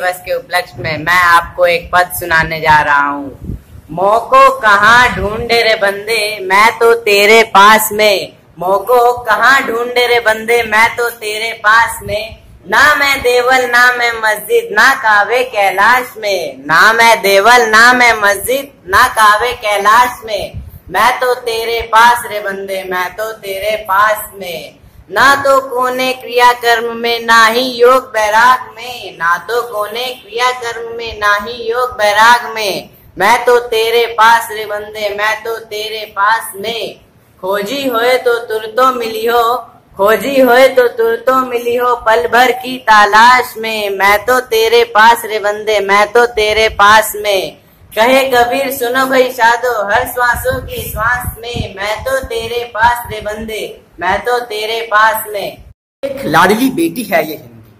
दिवस के उपलक्ष्य में मैं आपको एक पद सुनाने जा रहा हूँ। मोको कहाँ ढूंढे रे बंदे, मैं तो तेरे पास में। मोको कहाँ ढूंढे रे बंदे, मैं तो तेरे पास में। ना मैं देवल ना मैं मस्जिद, ना कावे कैलाश में। ना मैं देवल ना मैं मस्जिद, ना कावे कैलाश में। मैं तो तेरे पास रे बंदे, मैं तो तेरे पास में। ना तो कोने क्रिया कर्म में, ना ही योग बैराग में। ना तो कोने क्रिया कर्म में, ना ही योग बैराग में। मैं तो तेरे पास रे बंदे, मैं तो तेरे पास में। खोजी होए तो तुरतो मिली हो, खोजी होए तो तुरतो मिली हो, पल भर की तलाश में। मैं तो तेरे पास रे बंदे, मैं तो तेरे पास में। कहे कबीर सुनो भाई साधो, हर श्वासों की श्वास में। मैं तो तेरे पास रे बंदे, मैं तो तेरे पास में। एक लाडली बेटी है ये हिंदी,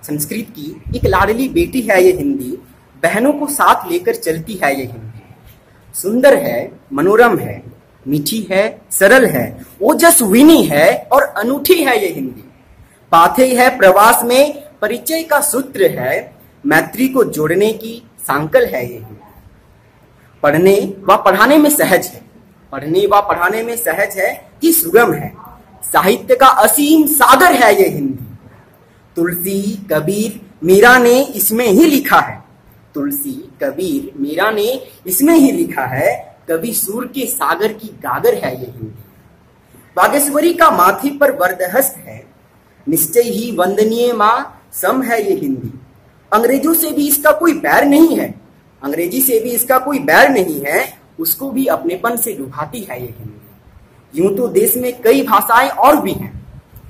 संस्कृत की एक लाडली बेटी है ये हिंदी। बहनों को साथ लेकर चलती है ये हिंदी। सुंदर है, मनोरम है, मीठी है, सरल है, ओजस्विनी है और अनूठी है ये हिंदी। पाथेय है प्रवास में, परिचय का सूत्र है, मैत्री को जोड़ने की सांकल है ये हिंदी। पढ़ने व पढ़ाने में सहज है, पढ़ने व पढ़ाने में सहज है कि सुगम है। साहित्य का असीम सागर है ये हिंदी। तुलसी कबीर मीरा ने इसमें ही लिखा है, तुलसी कबीर मीरा ने इसमें ही लिखा है। कवि सूर के सागर की गागर है ये हिंदी। बागेश्वरी का माथे पर वरदहस्त है, निश्चय ही वंदनीय माँ सम है ये हिंदी। अंग्रेजों से भी इसका कोई बैर नहीं है, अंग्रेजी से भी इसका कोई बैर नहीं है, उसको भी अपनेपन से लुभाती है ये हिंदी। यूं तो देश में कई भाषाएं और भी हैं,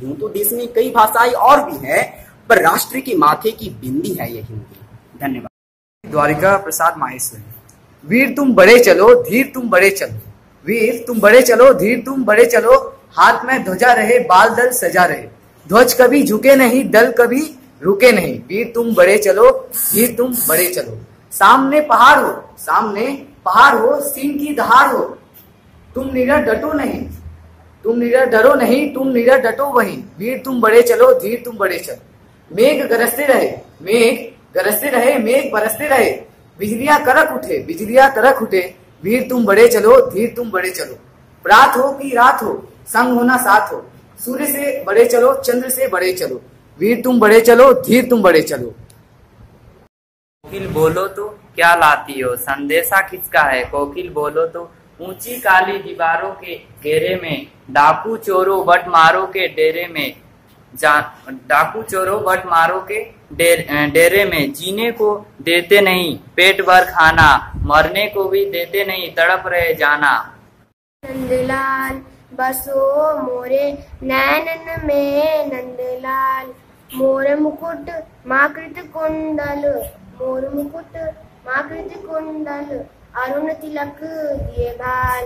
यूं तो देश में कई भाषाएं और भी हैं, पर राष्ट्र के माथे की बिंदी है ये हिंदी। धन्यवाद। द्वारिका प्रसाद माहेश्वरी। वीर तुम बड़े चलो, धीर तुम बड़े चलो। वीर तुम बड़े चलो, धीर तुम बड़े चलो। हाथ में ध्वजा रहे, बाल दल सजा रहे। ध्वज कभी झुके नहीं, दल कभी रुके नहीं। वीर तुम बड़े चलो, धीर तुम बड़े चलो। सामने पहाड़ हो, सामने पहाड़ हो, सिंह की दहाड़ हो, तुम निडर डटो नहीं, तुम निडर डरो नहीं, तुम निडर डटो वहीं। वीर तुम बड़े चलो, धीर तुम बड़े चलो। मेघ गरजते रहे, मेघ गरजते रहे, मेघ बरसते रहे। बिजलियां करक उठे, बिजलियां करक उठे। वीर तुम बड़े चलो, धीर तुम बड़े चलो। रात हो कि रात हो, संग होना साथ हो। सूर्य से बड़े चलो, चंद्र से बड़े चलो। वीर तुम बड़े चलो, धीर तुम बड़े चलो। कोकिल बोलो तो क्या लाती हो, संदेशा किसका है। कोकिल बोलो तो ऊंची काली दीवारों के घेरे में, डाकू चोरों बट मारो के डेरे में। डाकू चोरों बट मारो के डेरे में। जीने को देते नहीं पेट भर खाना, मरने को भी देते नहीं तड़प रहे जाना। नंदलाल बसो मोरे नैनन में, नंदलाल मोर मुकुट माकृत कुंडल, मोर मुकुट माकृत कुंडल। अरुण तिलक दिए भाल,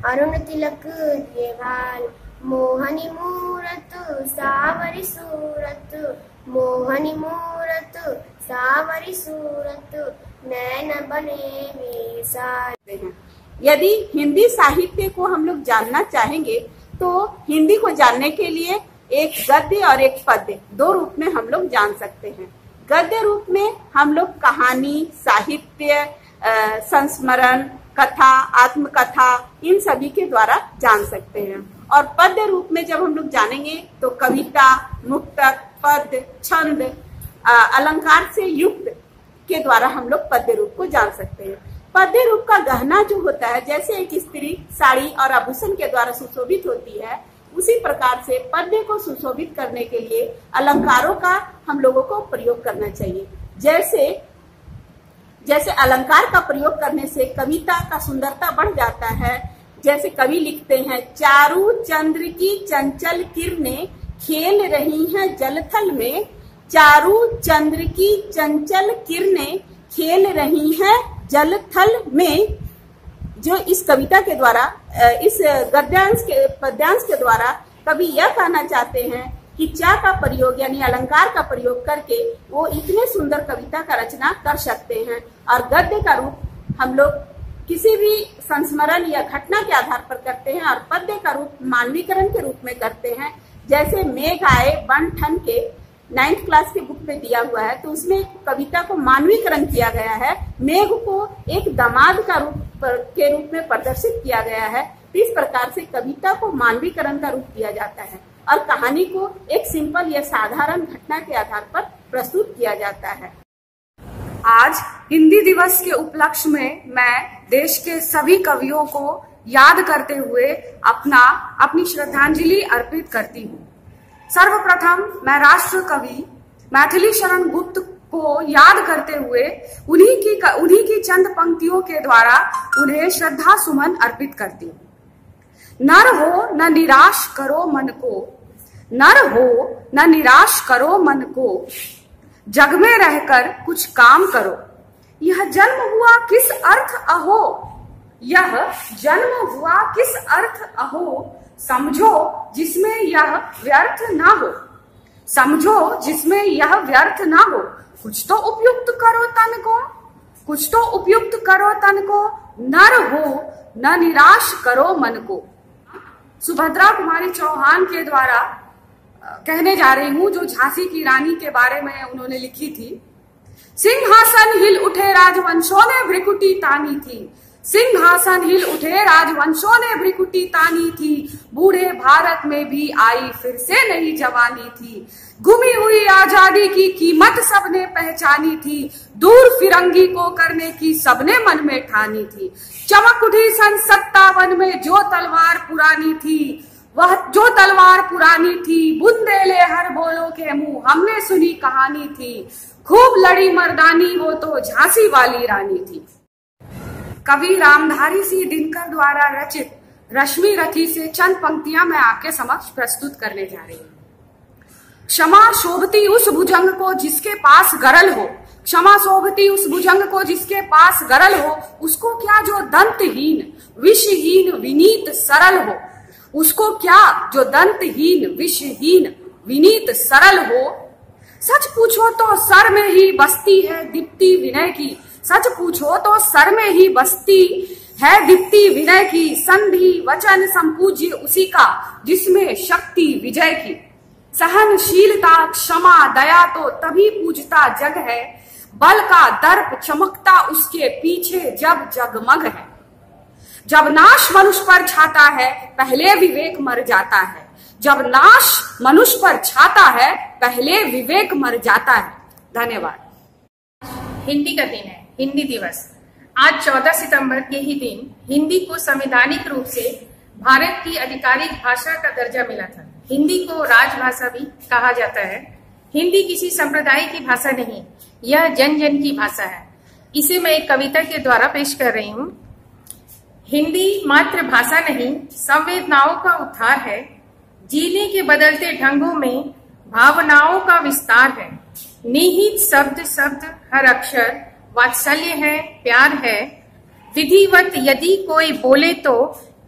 अरुण तिलक दिए भाल। मोहनी मूरत सावरी सूरत, मोहनी मूरत सावरी सूरत। नैन बने मेसाल। यदि हिंदी साहित्य को हम लोग जानना चाहेंगे तो हिंदी को जानने के लिए एक गद्य और एक पद्य, दो रूप में हम लोग जान सकते हैं। गद्य रूप में हम लोग कहानी, साहित्य, संस्मरण, कथा, आत्मकथा, इन सभी के द्वारा जान सकते हैं। और पद्य रूप में जब हम लोग जानेंगे तो कविता, मुक्तक, पद्य, छंद, अलंकार से युक्त के द्वारा हम लोग पद्य रूप को जान सकते हैं। पद्य रूप का गहना जो होता है, जैसे एक स्त्री साड़ी और आभूषण के द्वारा सुशोभित होती है, उसी प्रकार से पद्य को सुशोभित करने के लिए अलंकारों का हम लोगों को प्रयोग करना चाहिए। जैसे अलंकार का प्रयोग करने से कविता का सुंदरता बढ़ जाता है। जैसे कवि लिखते हैं, चारू चंद्र की चंचल किरणें खेल रही हैं जलथल में। चारू चंद्र की चंचल किरणें खेल रही हैं जलथल में। जो इस कविता के द्वारा, इस पद्यांश के द्वारा कवि यह कहना चाहते हैं कि चा का प्रयोग यानी अलंकार का प्रयोग करके वो इतने सुंदर कविता का रचना कर सकते हैं। और गद्य का रूप हम लोग किसी भी संस्मरण या घटना के आधार पर करते हैं, और पद्य का रूप मानवीकरण के रूप में करते हैं। जैसे मेघ आए बन ठन के, 9th क्लास के बुक में दिया हुआ है, तो उसमें कविता को मानवीकरण किया गया है। मेघ को एक दामाद के रूप में प्रदर्शित किया गया है। इस प्रकार से कविता को मानवीकरण का रूप दिया जाता है और कहानी को एक सिंपल या साधारण घटना के आधार पर प्रस्तुत किया जाता है। आज हिंदी दिवस के उपलक्ष्य में मैं देश के सभी कवियों को याद करते हुए अपनी श्रद्धांजलि अर्पित करती हूँ। सर्वप्रथम मैं राष्ट्र कवि मैथिली शरण गुप्त को याद करते हुए उन्हीं की चंद पंक्तियों के द्वारा उन्हें श्रद्धा सुमन अर्पित करती हूँ। नर हो न निराश करो मन को, नर हो न निराश करो मन को, जग में रहकर कुछ काम करो। यह जन्म हुआ किस अर्थ अहो, यह जन्म हुआ किस अर्थ अहो, समझो जिसमें यह व्यर्थ ना हो, समझो जिसमें यह व्यर्थ ना हो। कुछ तो उपयुक्त करो तन को, कुछ तो उपयुक्त करो तन को, नर हो न निराश करो मन को। सुभद्रा कुमारी चौहान के द्वारा कहने जा रही हूं, जो झांसी की रानी के बारे में उन्होंने लिखी थी। सिंहासन हिल उठे राजवंशों ने भ्रिकुटी तानी थी, सिंहासन हिल उठे राजवंशों ने भ्रिकुटी तानी थी, बूढ़े भारत में भी आई फिर से नई जवानी थी। गुमी हुई आजादी की कीमत सबने पहचानी थी, दूर फिरंगी को करने की सबने मन में ठानी थी। चमक उठी सन 57 में जो तलवार पुरानी थी, वह जो तलवार पुरानी थी, बुंदेले हर बोलों के मुंह हमने सुनी कहानी थी। खूब लड़ी मर्दानी वो तो झांसी वाली रानी थी। कवि रामधारी सिंह दिनकर द्वारा रचित रश्मि रथी से चंद पंक्तियां मैं आपके समक्ष प्रस्तुत करने जा रही हूँ। क्षमा शोभती उस भुजंग को जिसके पास गरल हो, क्षमा शोभती उस भुजंग को जिसके पास गरल हो, उसको क्या जो दंतहीन विषहीन विनीत सरल हो, उसको क्या जो दंतहीन विषहीन विनीत सरल हो। सच पूछो तो सर में ही बसती है दीप्ति विनय की, सच पूछो तो सर में ही बसती है दीप्ति विनय की। संधि वचन संपूज्य उसी का जिसमें शक्ति विजय की। सहनशीलता क्षमा दया तो तभी पूजता जग है, बल का दर्प चमकता उसके पीछे जब जगमग है। जब नाश मनुष्य पर छाता है पहले विवेक मर जाता है, जब नाश मनुष्य पर छाता है पहले विवेक मर जाता है। धन्यवाद। हिंदी का दिन है, हिंदी दिवस। आज 14 सितंबर के ही दिन हिंदी को संवैधानिक रूप से भारत की आधिकारिक भाषा का दर्जा मिला था। हिंदी को राजभाषा भी कहा जाता है। हिंदी किसी संप्रदाय की भाषा नहीं, यह जन जन की भाषा है। इसे मैं एक कविता के द्वारा पेश कर रही हूँ। हिंदी मात्र भाषा नहीं, संवेदनाओं का उद्धार है। जीने के बदलते ढंगों में भावनाओं का विस्तार है। निहित शब्द शब्द हर अक्षर वात्सल्य है, प्यार है। विधिवत यदि कोई बोले तो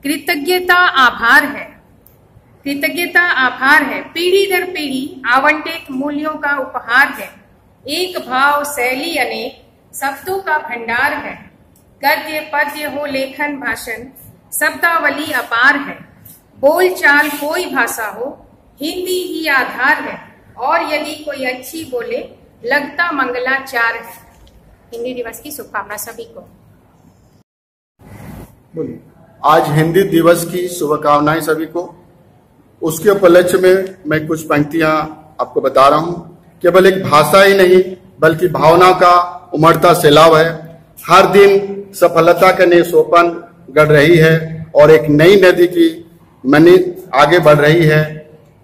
कृतज्ञता आभार है, कृतज्ञता आभार है। पीढ़ी दर पीढ़ी आवंटित मूल्यों का उपहार है। एक भाव शैली अनेक शब्दों का भंडार है। गद्य पद्य हो लेखन भाषण शब्दावली अपार है। बोल चाल कोई भाषा हो हिंदी ही आधार है, और यदि कोई अच्छी बोले लगता मंगलाचार है। हिंदी दिवस की शुभकामना सभी को। आज हिंदी दिवस की शुभकामनाएं सभी को। उसके उपलक्ष्य में मैं कुछ पंक्तियां आपको बता रहा हूं। केवल एक भाषा ही नहीं बल्कि भावना का उमड़ता सैलाब है। हर दिन सफलता के नए सोपान गढ़ रही है और एक नई नदी की मनी आगे बढ़ रही है।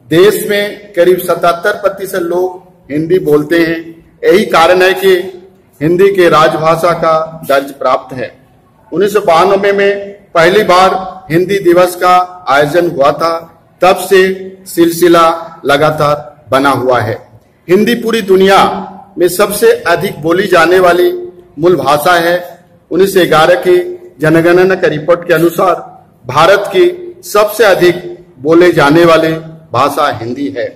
देश में करीब 77% लोग हिंदी बोलते हैं। यही कारण है कि हिंदी के राजभाषा का दर्ज प्राप्त है। 1992 में पहली बार हिंदी दिवस का आयोजन हुआ था। तब से सिलसिला लगातार बना हुआ है। हिंदी पूरी दुनिया में सबसे अधिक बोली जाने वाली मूल भाषा है। 1911 की जनगणना का रिपोर्ट के अनुसार भारत की सबसे अधिक बोले जाने वाली भाषा हिंदी है।